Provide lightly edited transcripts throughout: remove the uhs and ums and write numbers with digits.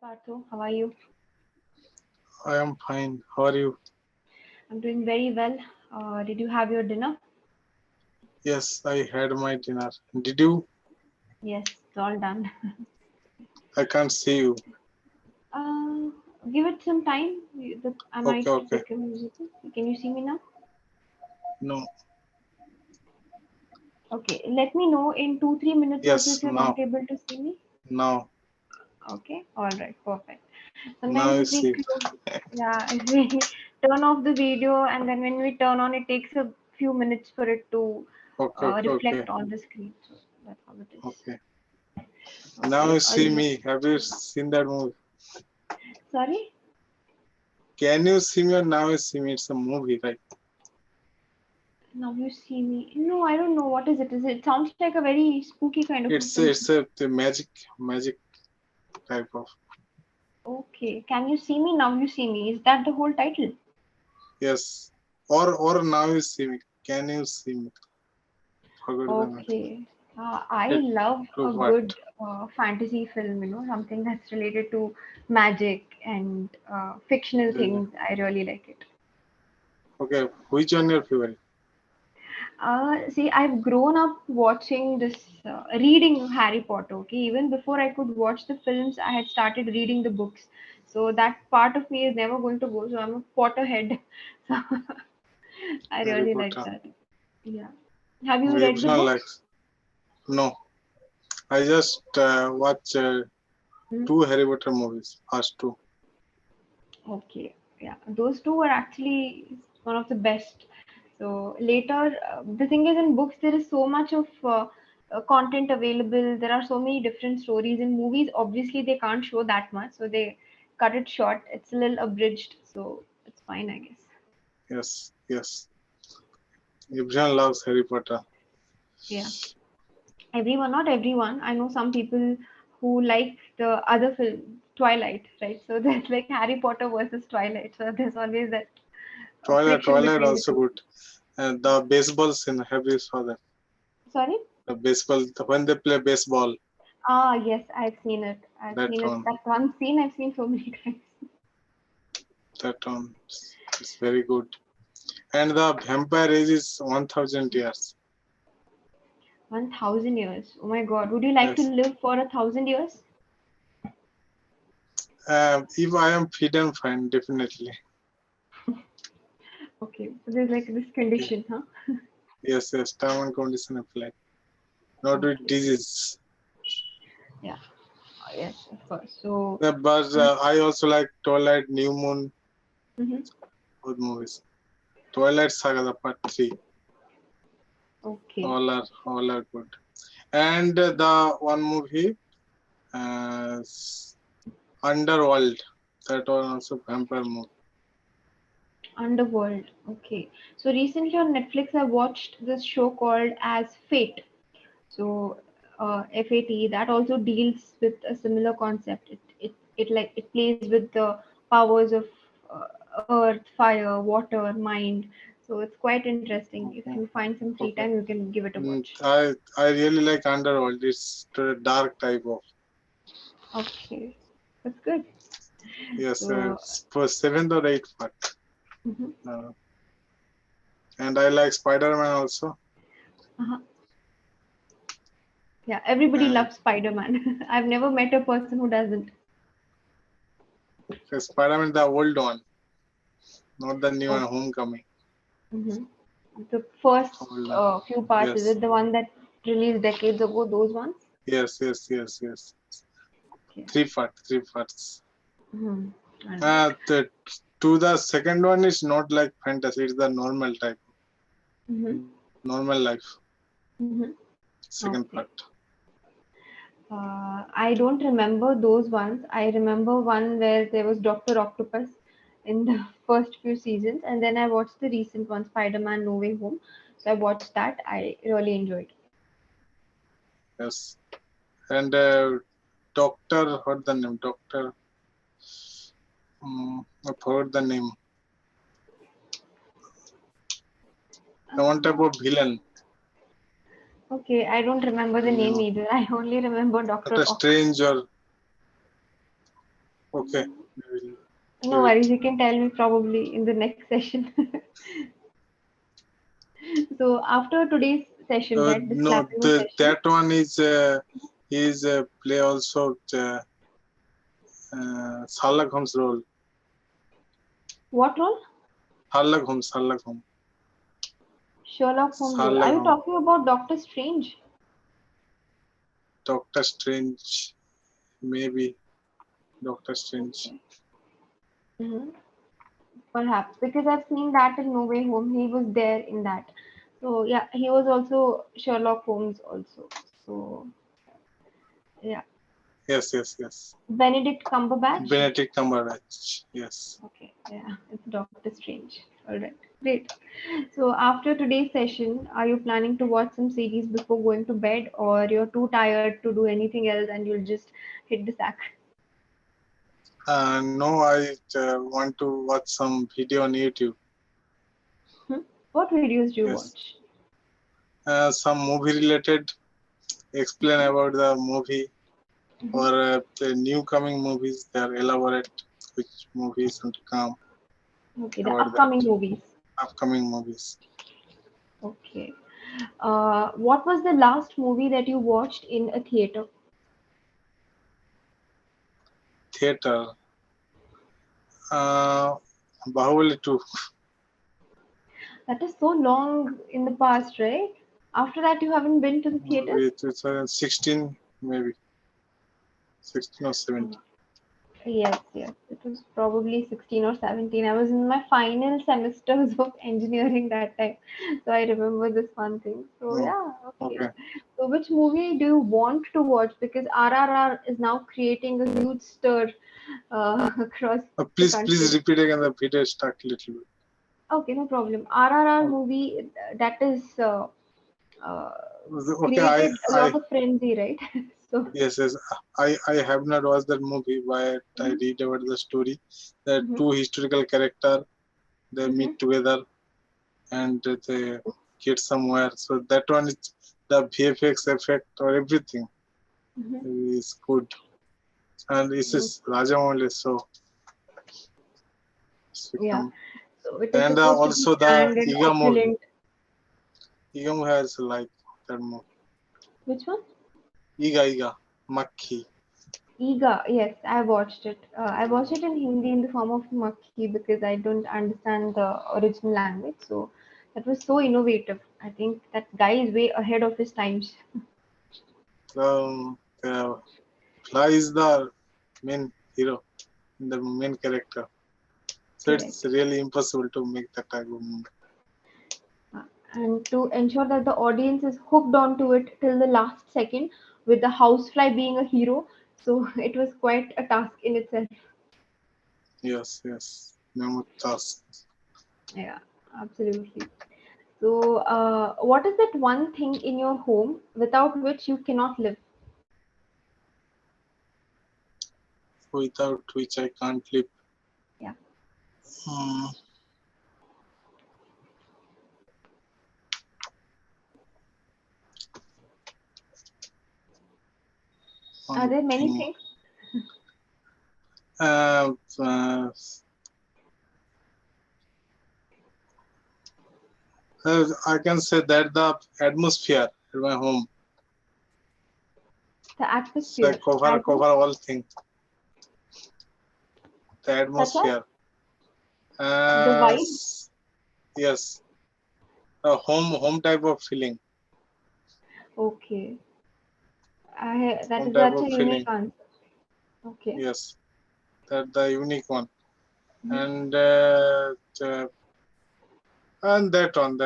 Partho. How are you? I am fine. How are you? I'm doing very well. Did you have your dinner? Yes, I had my dinner. Did you? Yes, it's all done. I can't see you. Uh, Give it some time. I Okay, might okay. become visible. Can you see me now? No. Okay, let me know in 2-3 minutes also Yes, if you're not now. able to see me. Now. Okay, all right, perfect. Now Sometimes you if we see. close, yeah, if we turn off the video and then when we turn on, it takes a few minutes for it to Okay, okay, okay. reflect on the screen. So that's how it is. Okay. Now Okay, you see me. Have you seen that movie? sorry. Can you see me or now you see me? It's a movie, right? Now you see me. No, I don't know. What is it? Is it sounds like a very spooky kind of a It's film. a, it's a the magic type of. Okay. Can you see me? Now you see me. Is that the whole title? Yes. Or now you see me. Can you see me? Forgot the name. Okay. I It love to a what? good fantasy film, something that's related to magic and fictional Really? things. I really like it. Okay. Which one your favorite? See, I've grown up watching reading Harry Potter. Okay, even before I could watch the films, I had started reading the books. So that part of me is never going to go. So I'm a Potterhead. So I Harry really like Potter. that. Yeah. Have you read the Original books? likes. No. I just watch Hmm. two Harry Potter movies, first two. Okay. Yeah, those two are actually one of the best. So later, the thing is, in books there is so much of content available. There are so many different stories. In movies, obviously they can't show that much, so they cut it short. It's a little abridged, so it's fine, I guess. Yes, yes. Everyone loves Harry Potter. Yeah, everyone, not everyone. I know some people who like the other film, Twilight, right? So there's like Harry Potter versus Twilight. So there's always that friction Twilight between the also two. good. And the baseball scene, have you saw that? Sorry. The baseball, when they play baseball, Ah, yes, I've seen it. I've that seen it. one, That one scene I've seen so many times. that one, it's very good. And the vampire age is 1000 years. 1,000 years. Oh my God. Would you like to Yes. live for 1,000 years? If I am fit and fine, definitely. Okay. So there's like this Yeah. condition, huh? Yes, yes. Term and condition apply. Not with Okay. disease. Yeah. Yes, of course. So, Yeah, but I also like Twilight, New Moon, mhm. good movies. Twilight Saga, the part 3. Okay. All are good. And the one movie, uh, Underworld, that was also vampire movie. Underworld. Okay. So recently on Netflix, I watched this show called as Fate. So FAT that also deals with a similar concept. It plays with the powers of earth, fire, water, mind. So it's quite interesting. If Okay. you find some free Okay. time, you can give it a watch. I really like Underworld. It's the dark type of. Okay, that's good. Yes, So for seventh or eighth part. mhm. Uh, and I like SpiderMan also. Uh-huh. Yeah, everybody And loves Spider-Man. I've never met a person who doesn't. SpiderMan, the old one, not the new one, Oh, Homecoming. mhm. The first Old, few parts, is yes, it the one that released decades ago? Those ones? yes. Okay. Three parts. Mhm. All right. The to the second one is not like fantasy. It's the normal type, Mm-hmm. normal life. Mm-hmm. Second Okay. part. I don't remember those ones. I remember one where there was Dr. Octopus in the first few seasons, and then I watched the recent one, Spider-Man No Way Home. So I watched that. I really enjoyed. Yes. And Doctor, what the name? Doctor. I forgot the name. The one type of villain. Okay, I don't remember the name No, either. I only remember not Dr. a Ock. strange or Okay. We will No give it. worries, you can tell me probably in the next session. So after today's session, right, this No, Clapingo session, that one is play also Sherlock Holmes role. what role? Sherlock Holmes, Sherlock Holmes role. Are Sherlock you Holmes, talking about Doctor Strange? Doctor Strange, maybe Doctor Strange. Okay. Hmm. Perhaps because I've seen that in No Way Home. He was there in that. So yeah, he was also Sherlock Holmes also. So yeah, Yes. Benedict Cumberbatch. Benedict Cumberbatch. Yes. Okay, yeah, it's Doctor Strange. All right, great. So after today's session, are you planning to watch some series before going to bed, or you're too tired to do anything else and you'll just hit the sack? No, I want to watch some video on YouTube. Hmm? What videos do you Yes. watch? Some movie related. Explain about the movie Hmm. or the new coming movies. They are elaborate which movies want to come Okay, the about that upcoming movies. upcoming movies. Okay. What was the last movie that you watched in a theater? Theater. Uh, Bahubali 2. That is so long in the past, right? After that, you haven't been to the theaters? Maybe 2016, maybe 16 or 17. Yes. It was probably 16 or 17. I was in my final semesters of engineering that time. So I remember this one thing. So Oh, yeah, okay. okay. So which movie do you want to watch? Because RRR is now creating a huge stir across the Please country. repeat again the video stuck little bit. Okay, no problem. RRR Oh, movie that is uh, okay, I created a lot I of frenzy, right? So, yes. I have not watched that movie, but I mhm, read about the story. The mhm, two historical character they mhm. meet together and they get somewhere. So that one is the VFX effect or everything Mhm. is good. And this Mm, is Rajamouli, so it's yeah. become So it is and supposed to be also the grand and Iga movie. opulent. Iga has like that movie. Which one? Iga Makhi. Iga. Yes, I watched it. I watched it in Hindi in the form of Makhi because I don't understand the original language. So that was so innovative. I think that guy is way ahead of his times. The Fly is the main hero, the main character. So it's Correct. really impossible to make that type of movie. And to ensure that the audience is hooked onto it till the last second, with the housefly being a hero. So it was quite a task in itself. Yes. Mammoth task. Yeah, absolutely. So, what is that one thing in your home without which you cannot live? Without which I can't live. Yeah. Hmm, Are one there many thing. things? Uh, uh, I can say that the atmosphere at my home. The So I atmosphere, cover as in, cover all things. The such as atmosphere. the Uh, vibe. s- yes, a home type of feeling. Okay. That Home is type such of a unique feeling. answer. Okay. Yes, that the unique one. Mhm, And that one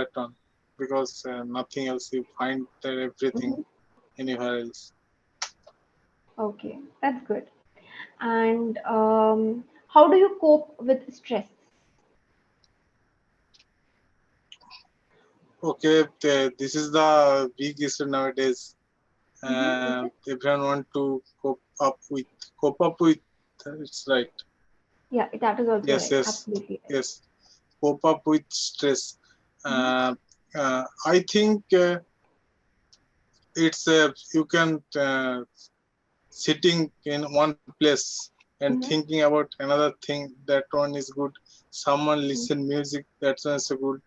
because nothing else you find that everything mhm. anywhere else. Okay, that's good. And how do you cope with stress? Okay, this is the big issue nowadays. Which is, Everyone want to cope up with. It's right. yeah, that is also Yes, right. yes, Absolutely right. yes. Cope up with stress. Mhm, Uh, I think it's you can sitting in one place and Mm-hmm. thinking about another thing, that one is good. Someone listen music, that one is good.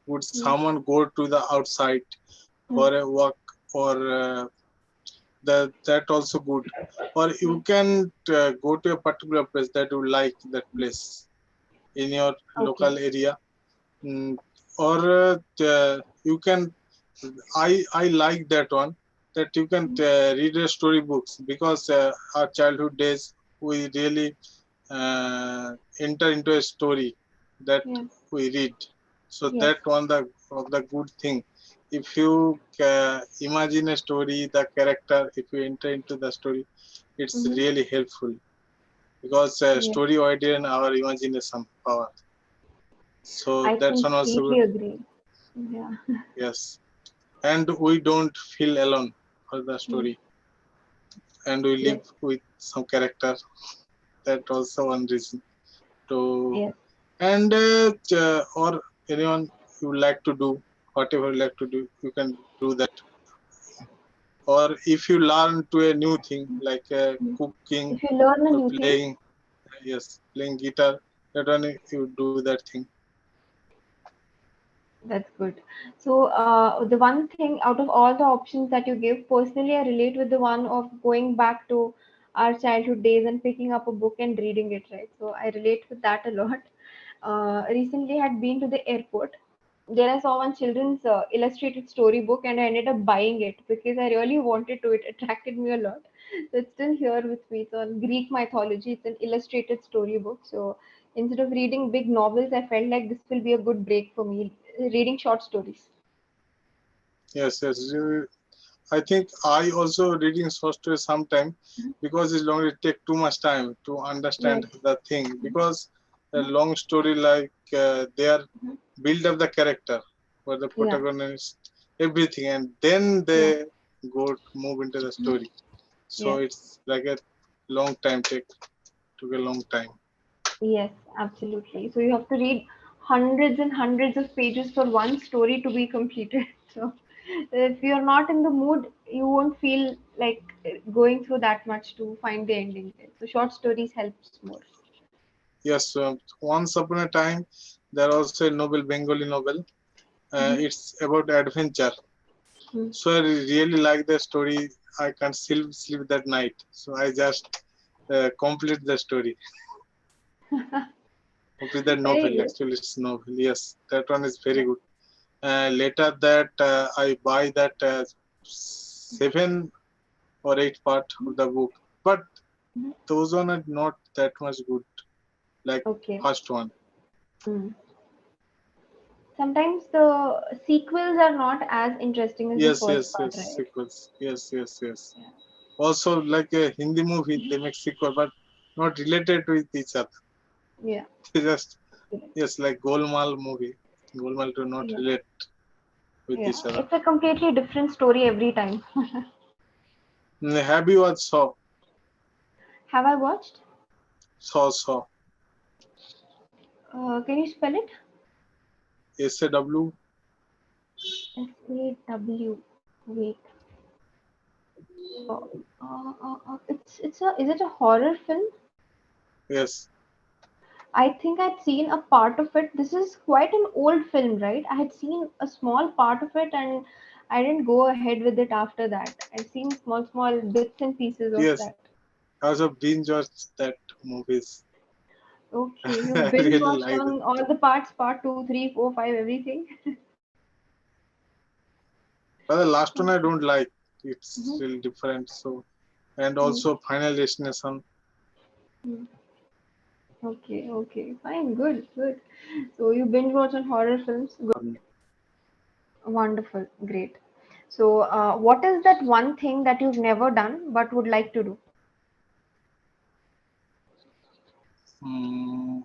Would someone go to the outside Mm-hmm. for a walk, or that also good. Or you can go to a particular place that you like that place in your Okay. local area. Mm, or you can, I like that one, that you can read a storybooks, because our childhood days we really enter into a story that Yeah. we read. So Yes. that one of the good thing. If you imagine a story, the character, if you enter into the story, it's Mm-hmm. really helpful, because Yes. story widen our imagination power. So I that's one also completely good. agree. Yeah. Yes, and we don't feel alone for the Mm. story, and we live Yes. with some character. That also one reason to. Yes. And or anyone you like to do, whatever you like to do, you can do that. Or if you learn to a new thing like Mm. cooking If you learn a or new thing, playing, yes, playing guitar, that one you do that thing. that's good. So, the one thing out of all the options that you give, personally, I relate with the one of going back to our childhood days and picking up a book and reading it, right? So, I relate with that a lot. Recently, I had been to the airport. There, I saw one children's illustrated storybook, and I ended up buying it because I really wanted to. It attracted me a lot. So, it's still here with me. It's on Greek mythology. It's an illustrated storybook. So, instead of reading big novels, I felt like this will be a good break for me, reading short stories. Yes, yes. I think I also reading short story sometime, because it's long, it take too much time to understand Yes. the thing, because a long story like they are build up the character for the Yeah. protagonist, everything, and then they Yeah. go move into the story. So Yes. it's like a long time take, took a long time. Yes, absolutely. So you have to read hundreds and hundreds of pages for one story to be completed. So if you're not in the mood, you won't feel like going through that much to find the ending. So short stories helps more. Yes, once upon a time there was a novel, Bengali novel. Hmm. It's about adventure. Hmm. So I really like the story. I can't sleep that night, so I just complete the story. Complete the Very novel. good. Actually, it's novel. Yes, that one is very good. Later that I buy that 7 or 8 part of the book, but Mhm. those one are not that much good like Okay. first one. Mm. Sometimes the sequels are not as interesting as the Yes, first yes, part, yes. right? Sequels. Yes, yes, yes. Yeah. Also, like a Hindi movie, they make sequel, but not related with each other. Yeah. They just, Yeah. yes, like Golmaal movie. Golmaal do not Yeah. relate with Yeah. each other. It's a completely different story every time. Have you watched Have I watched? Saw? Can you spell it? SAW? SAW. Wait. So, it's a is it a horror film? Yes, I think I'd seen a part of it. This is quite an old film, right? I had seen a small part of it and I didn't go ahead with it after that. I've seen small bits and pieces of yes. that. I also binge watched that movies. Okay, you I binge really watched like that. on all the parts, part two, three, four, five, everything. But the last one I Okay. don't like. It's Hmm. really different. So, and Hmm. also Final Destination. Hmm. Okay, fine, good. So you binge watch on horror films? Good. Wonderful, great. So, what is that one thing that you've never done but would like to do? Mm,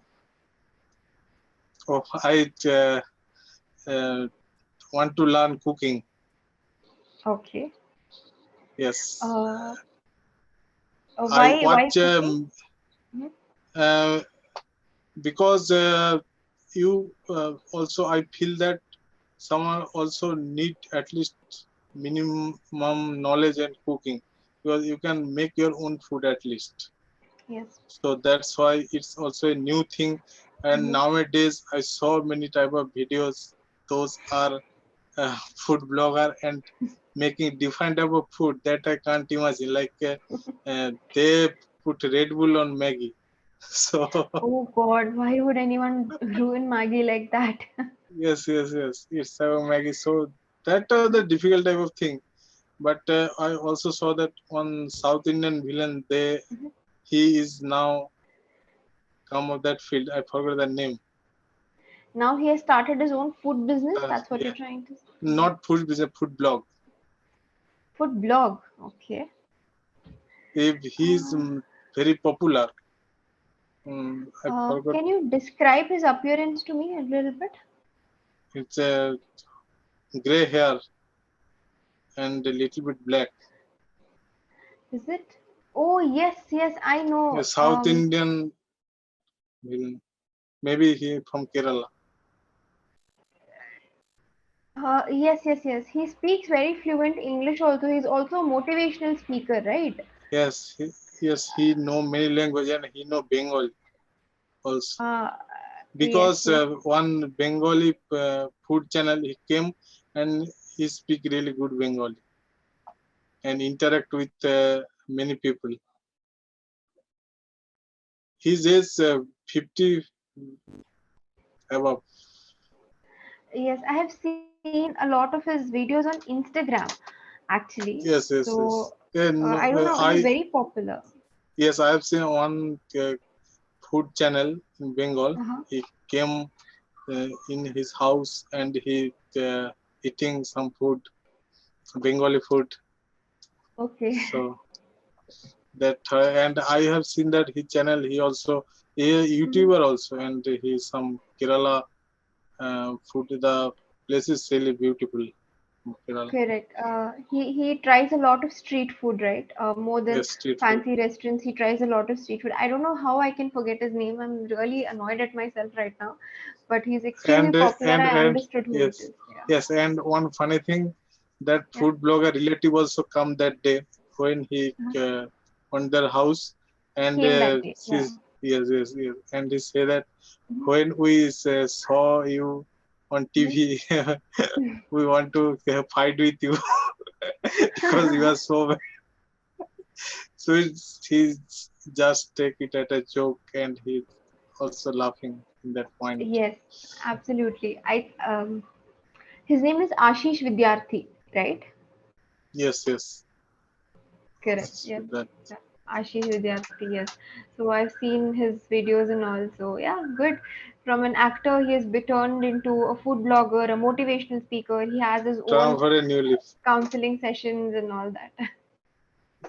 oh, I uh, want to learn cooking. Okay. Yes, Uh, I why watch cooking? Mhm. uh, because you also, I feel that someone also need at least minimum knowledge and cooking, because you can make your own food at least. Yes. So that's why it's also a new thing. And Mhm. nowadays I saw many type of videos. Those are food blogger and making different type of food that I can't imagine. Like they put Red Bull on Maggie. So Oh God, why would anyone ruin Maggie like that? yes. It's Maggie. So that are the difficult type of thing. But I also saw that one South Indian villain. He is now come of that field. I forgot the name. Now he has started his own food business. That's what Yeah, you're trying to say. not food business, food blog. Food blog. Okay. If he's Uh, very popular, I forgot. can you describe his appearance to me a little bit? It's a gray hair and a little bit black. Is it? Oh yes, I A know. South Indian villain. Maybe he from Kerala. Yes. He speaks very fluent English also. He's also a motivational speaker, right? Yes, he know many language and he know Bengali also. Uh, yes, Because yes. one Bengali food channel he came and he speak really good Bengali and interact with many people. His age 50 above. Yes, I have seen a lot of his videos on Instagram, actually. So Yes. And I don't know. He's I very popular. yes, I have seen one food channel in Bengal. Uh-huh. He came in his house and he eating some food, Bengali food. Okay. So that and I have seen that his channel. He also a Mhm. YouTuber also, and he some Kerala food. The place is really beautiful in Kerala. Correct. He tries a lot of street food, right? More than Yes, street food. fancy restaurants, he tries a lot of street food. I don't know how I can forget his name. I'm really annoyed at myself right now. But he's extremely and popular. I and understood who it yes, is. Yeah. yes. And one funny thing, that Yeah. food blogger relative also come that day when he Uh-huh. on their house, and Came that day. Yeah. yes, and he say that Mhm. when we saw you on TV, we want to fight with you because you are Mhm. so bad. So he just take it at a joke, and he's also laughing in that point. Yes, absolutely. His name is Ashish Vidyarthi, right? Yes. Correct. Yes. That Yeah. Ashish Vidyarthi, yes. So I've seen his videos and all. So yeah, good. From an actor, he has been turned into a food blogger, a motivational speaker. He has his turn own for a new leaf. counseling sessions and all that.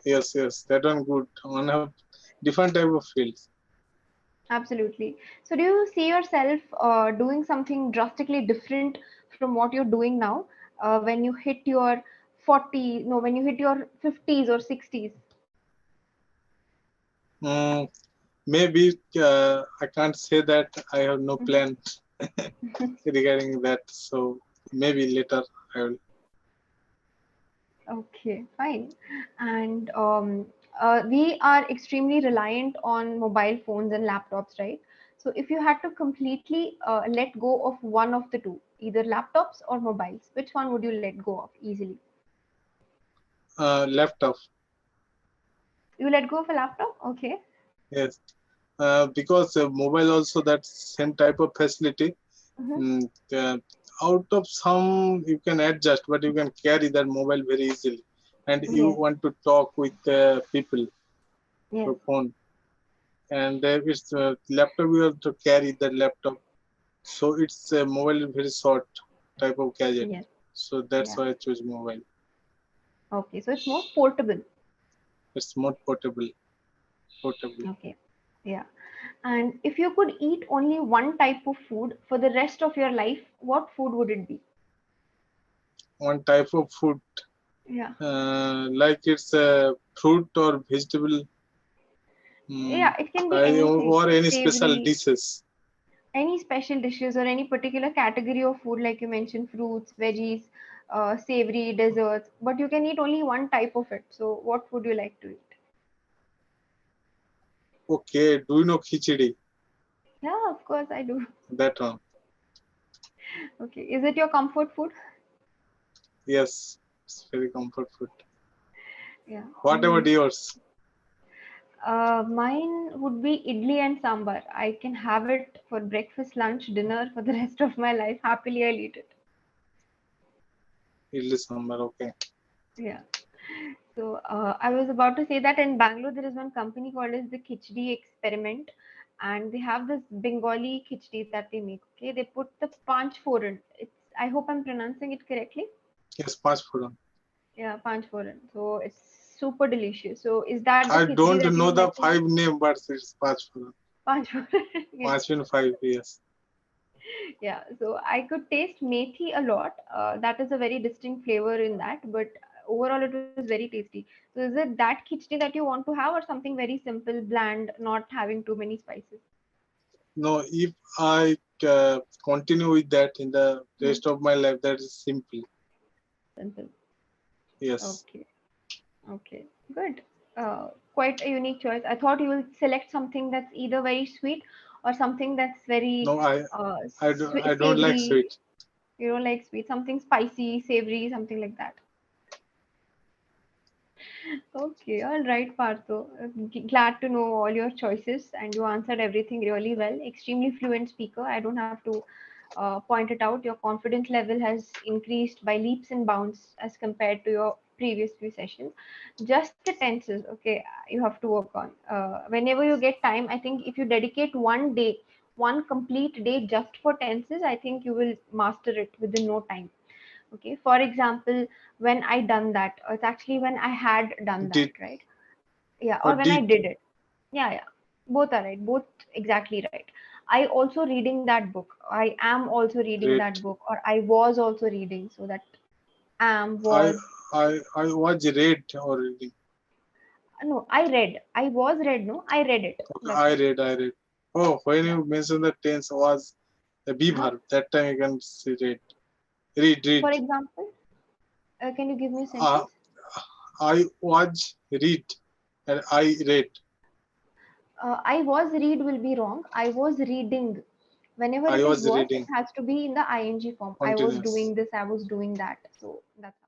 Yes. That one good. On a different type of fields. Absolutely. So do you see yourself doing something drastically different from what you're doing now when you hit your 40, no, when you hit your 50s or 60s? Mm, maybe I can't say that I have no plan regarding that. So maybe later I will. Okay, fine. And we are extremely reliant on mobile phones and laptops, right? So if you had to completely let go of one of the two, either laptops or mobiles, which one would you let go of easily? Laptop. You let go of a laptop? Okay. Yes. Because mobile also that same type of facility. Mm-hmm. Mm, uh, Out of some you can adjust, but you can carry that mobile very easily. And you Yes, want to talk with people yes, through phone. And it's laptop you have to carry the laptop. So it's a mobile very short type of gadget. yes, So that's yeah. why I choose mobile. Okay, so it's more portable. It's more portable. Okay, yeah. And if you could eat only one type of food for the rest of your life, what food would it be? One type of food, Yeah. like it's a fruit or vegetable, Yeah, it can be anything. or any special Savory, dishes. any special dishes or any particular category of food, like you mentioned, fruits, veggies, savory, desserts, but you can eat only one type of it. So, what would you like to eat? Okay, do you know khichdi? Yeah, of course I do. That one. Okay, is it your comfort food? Yes, it's very comfort food. Yeah. What about yours? Mine would be idli and sambar. I can have it for breakfast, lunch, dinner for the rest of my life. Happily, I'll eat it. Idli sambar. Okay. Yeah. So I was about to say that in Bangalore there is one company called as the Khichdi Experiment, and they have this Bengali khichdi that they make. Okay, they put the panch foran. It's, I hope I'm pronouncing it correctly. Yes, fast food. Yeah, panch foran. So it's super delicious. So is that the I khichdi don't that you know would the like to have? five name, but it's fast food. Panch foran. Yeah. Five in five. Yes. Yeah, so I could taste methi a lot. That is a very distinct flavor in that, but overall it was very tasty. So is it that khichdi that you want to have, or something very simple, bland, not having too many spices? No, if I continue with that in the Hmm. rest of my life, that is simple. Simple. Yes. Okay. Okay. Good. Quite a unique choice. I thought you will select something that's either very sweet or something that's very No, I don't like savory. sweet. You don't like sweet, something spicy, savory, something like that. Okay, all right, Partho. Glad to know all your choices and you answered everything really well. Extremely fluent speaker. I don't have to point it out. Your confidence level has increased by leaps and bounds as compared to your previous few sessions. Just the tenses, okay, you have to work on. Whenever you get time, I think if you dedicate one day, one complete day just for tenses, I think you will master it within no time. Okay, for example, when I done that, or it's actually when I had done that, Did right? Yeah, or or when I did? did it. Yeah, both are right, both exactly right. I also reading that book, I am also reading that Great. book, or I was also reading, so that am I was. I was read already. No, I was read, no, I read it, Okay, that's it. I read. Oh, when Yeah. you mentioned the tense was a be Huh? verb. That time you can say read. Read. For example, can you give me a Uh, sentence? I was read and I read. I was read will be wrong. I was reading. Whenever I it is was was, it reading. has to be in the ing form. I was Continuous. doing this, I was doing that. So that's how.